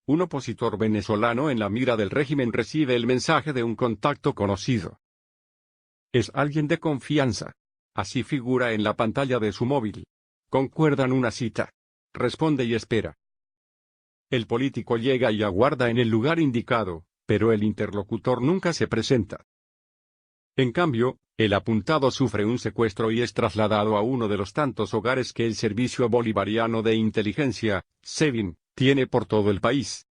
Un opositor venezolano en la mira del régimen recibe el mensaje de un contacto conocido. Es alguien de confianza. Así figura en la pantalla de su móvil. Concuerdan una cita. Responde y espera. El político llega y aguarda en el lugar indicado, pero el interlocutor nunca se presenta. En cambio, el apuntado sufre un secuestro y es trasladado a uno de los tantos hogares que el Servicio Bolivariano de Inteligencia, SEBIN, tiene por todo el país.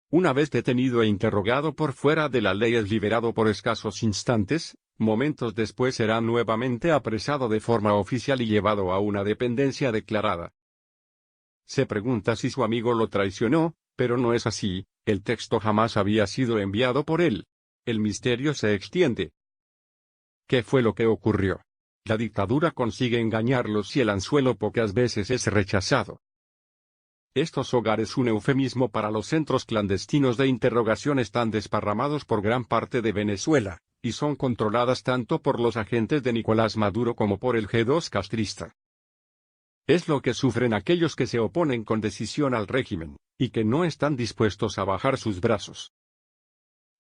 Una vez detenido e interrogado por fuera de la ley es liberado por escasos instantes, momentos después será nuevamente apresado de forma oficial y llevado a una dependencia declarada. Se pregunta si su amigo lo traicionó, pero no es así, el texto jamás había sido enviado por él. El misterio se extiende. ¿Qué fue lo que ocurrió? La dictadura consigue engañarlos y el anzuelo pocas veces es rechazado. Estos hogares, un eufemismo para los centros clandestinos de interrogación, están desparramados por gran parte de Venezuela, y son controladas tanto por los agentes de Nicolás Maduro como por el G2 castrista. Es lo que sufren aquellos que se oponen con decisión al régimen, y que no están dispuestos a bajar sus brazos.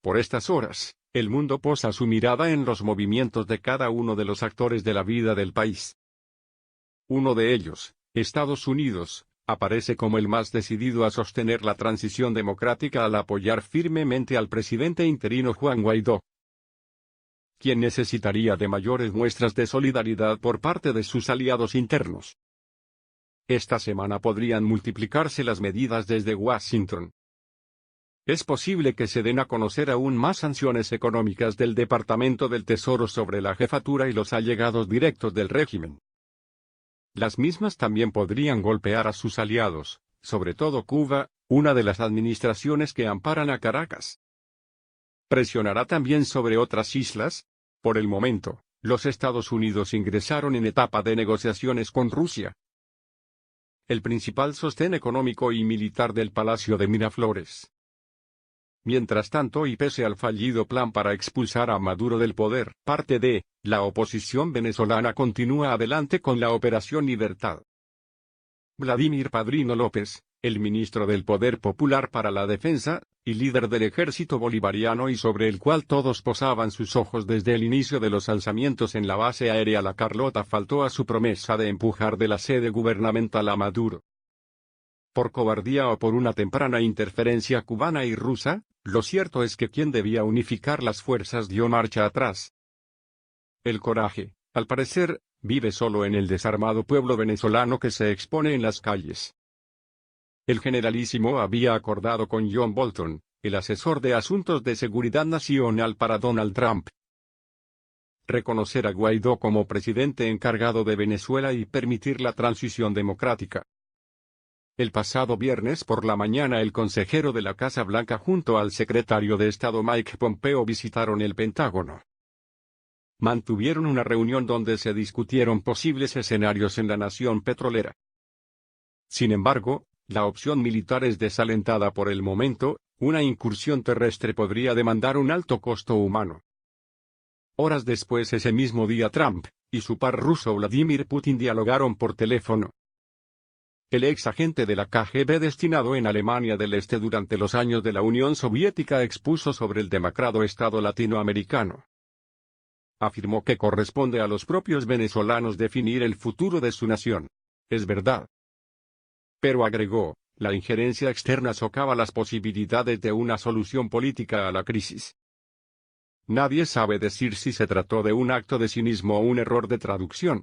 Por estas horas, el mundo posa su mirada en los movimientos de cada uno de los actores de la vida del país. Uno de ellos, Estados Unidos, aparece como el más decidido a sostener la transición democrática al apoyar firmemente al presidente interino Juan Guaidó. ¿Quién necesitaría de mayores muestras de solidaridad por parte de sus aliados internos? Esta semana podrían multiplicarse las medidas desde Washington. Es posible que se den a conocer aún más sanciones económicas del Departamento del Tesoro sobre la jefatura y los allegados directos del régimen. Las mismas también podrían golpear a sus aliados, sobre todo Cuba, una de las administraciones que amparan a Caracas. ¿Presionará también sobre otras islas? Por el momento, los Estados Unidos ingresaron en etapa de negociaciones con Rusia, el principal sostén económico y militar del Palacio de Miraflores. Mientras tanto, y pese al fallido plan para expulsar a Maduro del poder, parte de la oposición venezolana continúa adelante con la Operación Libertad. Vladimir Padrino López, el ministro del Poder Popular para la Defensa, y líder del ejército bolivariano y sobre el cual todos posaban sus ojos desde el inicio de los alzamientos en la base aérea La Carlota, faltó a su promesa de empujar de la sede gubernamental a Maduro. Por cobardía o por una temprana interferencia cubana y rusa, lo cierto es que quien debía unificar las fuerzas dio marcha atrás. El coraje, al parecer, vive solo en el desarmado pueblo venezolano que se expone en las calles. El generalísimo había acordado con John Bolton, el asesor de Asuntos de Seguridad Nacional para Donald Trump, reconocer a Guaidó como presidente encargado de Venezuela y permitir la transición democrática. El pasado viernes por la mañana el consejero de la Casa Blanca junto al secretario de Estado Mike Pompeo visitaron el Pentágono. Mantuvieron una reunión donde se discutieron posibles escenarios en la nación petrolera. Sin embargo, la opción militar es desalentada por el momento. Una incursión terrestre podría demandar un alto costo humano. Horas después, ese mismo día, Trump y su par ruso Vladimir Putin dialogaron por teléfono. El ex agente de la KGB destinado en Alemania del Este durante los años de la Unión Soviética expuso sobre el demacrado Estado latinoamericano. Afirmó que corresponde a los propios venezolanos definir el futuro de su nación. Es verdad. Pero agregó, la injerencia externa socava las posibilidades de una solución política a la crisis. Nadie sabe decir si se trató de un acto de cinismo o un error de traducción.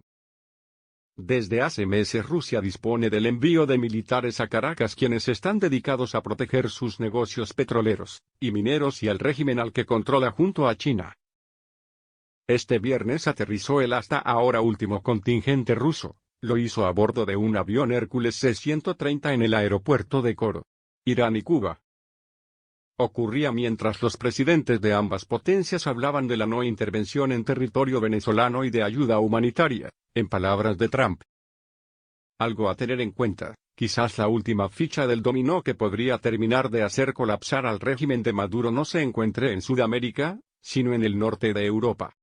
Desde hace meses Rusia dispone del envío de militares a Caracas, quienes están dedicados a proteger sus negocios petroleros y mineros y al régimen al que controla junto a China. Este viernes aterrizó el hasta ahora último contingente ruso. Lo hizo a bordo de un avión Hércules C-130 en el aeropuerto de Coro, Irán y Cuba. Ocurría mientras los presidentes de ambas potencias hablaban de la no intervención en territorio venezolano y de ayuda humanitaria, en palabras de Trump. Algo a tener en cuenta, quizás la última ficha del dominó que podría terminar de hacer colapsar al régimen de Maduro no se encuentre en Sudamérica, sino en el norte de Europa.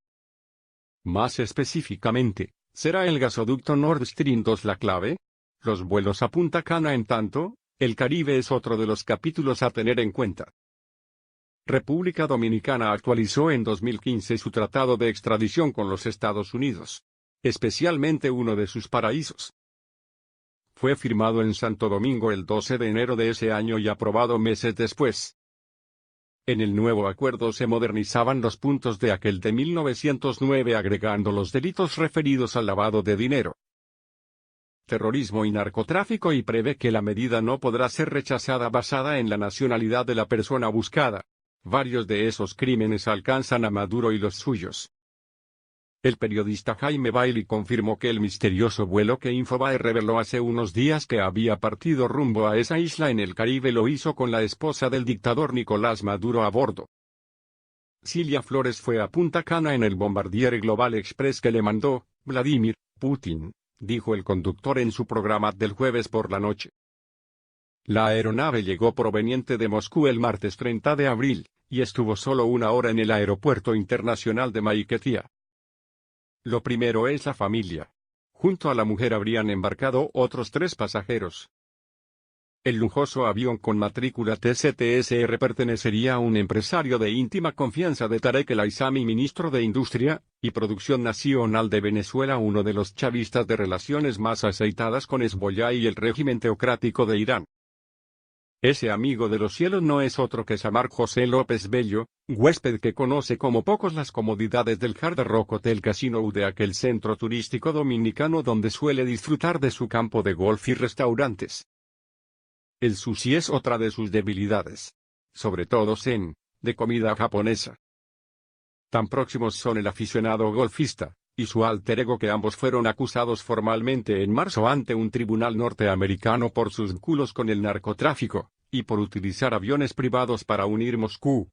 Más específicamente, ¿será el gasoducto Nord Stream 2 la clave? Los vuelos a Punta Cana, en tanto, El Caribe es otro de los capítulos a tener en cuenta. República Dominicana actualizó en 2015 su tratado de extradición con los Estados Unidos, especialmente uno de sus paraísos. Fue firmado en Santo Domingo el 12 de enero de ese año y aprobado meses después. En el nuevo acuerdo se modernizaban los puntos de aquel de 1909 agregando los delitos referidos al lavado de dinero, terrorismo y narcotráfico y prevé que la medida no podrá ser rechazada basada en la nacionalidad de la persona buscada. Varios de esos crímenes alcanzan a Maduro y los suyos. El periodista Jaime Bailey confirmó que el misterioso vuelo que Infobae reveló hace unos días que había partido rumbo a esa isla en el Caribe lo hizo con la esposa del dictador Nicolás Maduro a bordo. Cilia Flores fue a Punta Cana en el Bombardier Global Express que le mandó Vladimir Putin, dijo el conductor en su programa del jueves por la noche. La aeronave llegó proveniente de Moscú el martes 30 de abril, y estuvo solo una hora en el Aeropuerto Internacional de Maiquetía. Lo primero es la familia. Junto a la mujer habrían embarcado otros 3 pasajeros. El lujoso avión con matrícula TCTSR pertenecería a un empresario de íntima confianza de Tarek El Aissami, ministro de Industria y Producción Nacional de Venezuela, uno de los chavistas de relaciones más aceitadas con Hezbollah y el régimen teocrático de Irán. Ese amigo de los cielos no es otro que Samar José López Bello, huésped que conoce como pocos las comodidades del Hard Rock Hotel Casino de aquel centro turístico dominicano donde suele disfrutar de su campo de golf y restaurantes. El sushi es otra de sus debilidades. Sobre todo zen, de comida japonesa. Tan próximos son el aficionado golfista y su alter ego que ambos fueron acusados formalmente en marzo ante un tribunal norteamericano por sus vínculos con el narcotráfico, y por utilizar aviones privados para unir Moscú,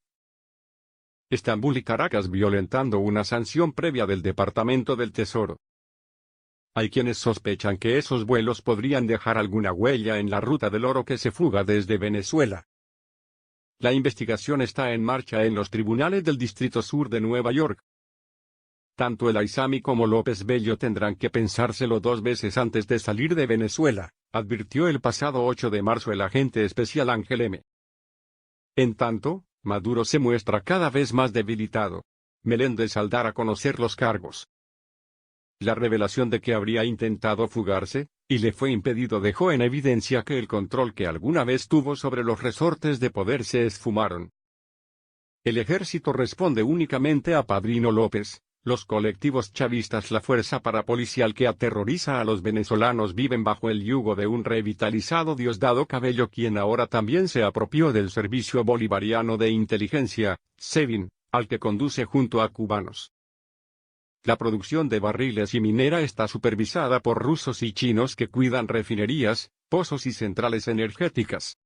Estambul y Caracas violentando una sanción previa del Departamento del Tesoro. Hay quienes sospechan que esos vuelos podrían dejar alguna huella en la ruta del oro que se fuga desde Venezuela. La investigación está en marcha en los tribunales del Distrito Sur de Nueva York. Tanto El Aissami como López Bello tendrán que pensárselo 2 veces antes de salir de Venezuela, advirtió el pasado 8 de marzo el agente especial Ángel M. En tanto, Maduro se muestra cada vez más debilitado. Meléndez al dar a conocer los cargos. La revelación de que habría intentado fugarse, y le fue impedido, dejó en evidencia que el control que alguna vez tuvo sobre los resortes de poder se esfumaron. El ejército responde únicamente a Padrino López. Los colectivos chavistas, la fuerza parapolicial que aterroriza a los venezolanos, viven bajo el yugo de un revitalizado Diosdado Cabello, quien ahora también se apropió del Servicio Bolivariano de Inteligencia, SEBIN, al que conduce junto a cubanos. La producción de barriles y minera está supervisada por rusos y chinos que cuidan refinerías, pozos y centrales energéticas.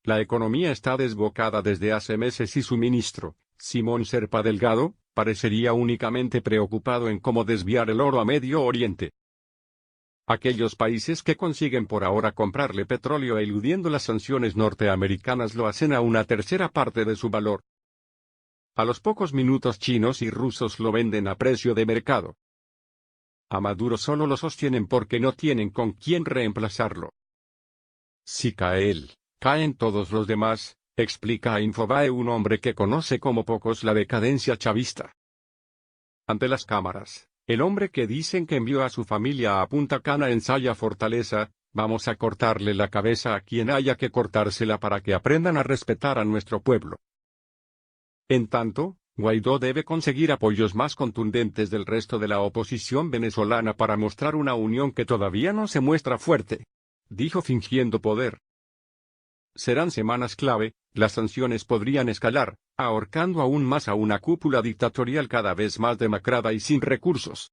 La economía está desbocada desde hace meses y su ministro, Simón Serpa Delgado, parecería únicamente preocupado en cómo desviar el oro a Medio Oriente. Aquellos países que consiguen por ahora comprarle petróleo eludiendo las sanciones norteamericanas lo hacen a una tercera parte de su valor. A los pocos minutos chinos y rusos lo venden a precio de mercado. A Maduro solo lo sostienen porque no tienen con quién reemplazarlo. Si cae él, caen todos los demás, explica a Infobae un hombre que conoce como pocos la decadencia chavista. Ante las cámaras, el hombre que dicen que envió a su familia a Punta Cana ensaya fortaleza: vamos a cortarle la cabeza a quien haya que cortársela para que aprendan a respetar a nuestro pueblo. En tanto, Guaidó debe conseguir apoyos más contundentes del resto de la oposición venezolana para mostrar una unión que todavía no se muestra fuerte, dijo fingiendo poder. Serán semanas clave, las sanciones podrían escalar, ahorcando aún más a una cúpula dictatorial cada vez más demacrada y sin recursos.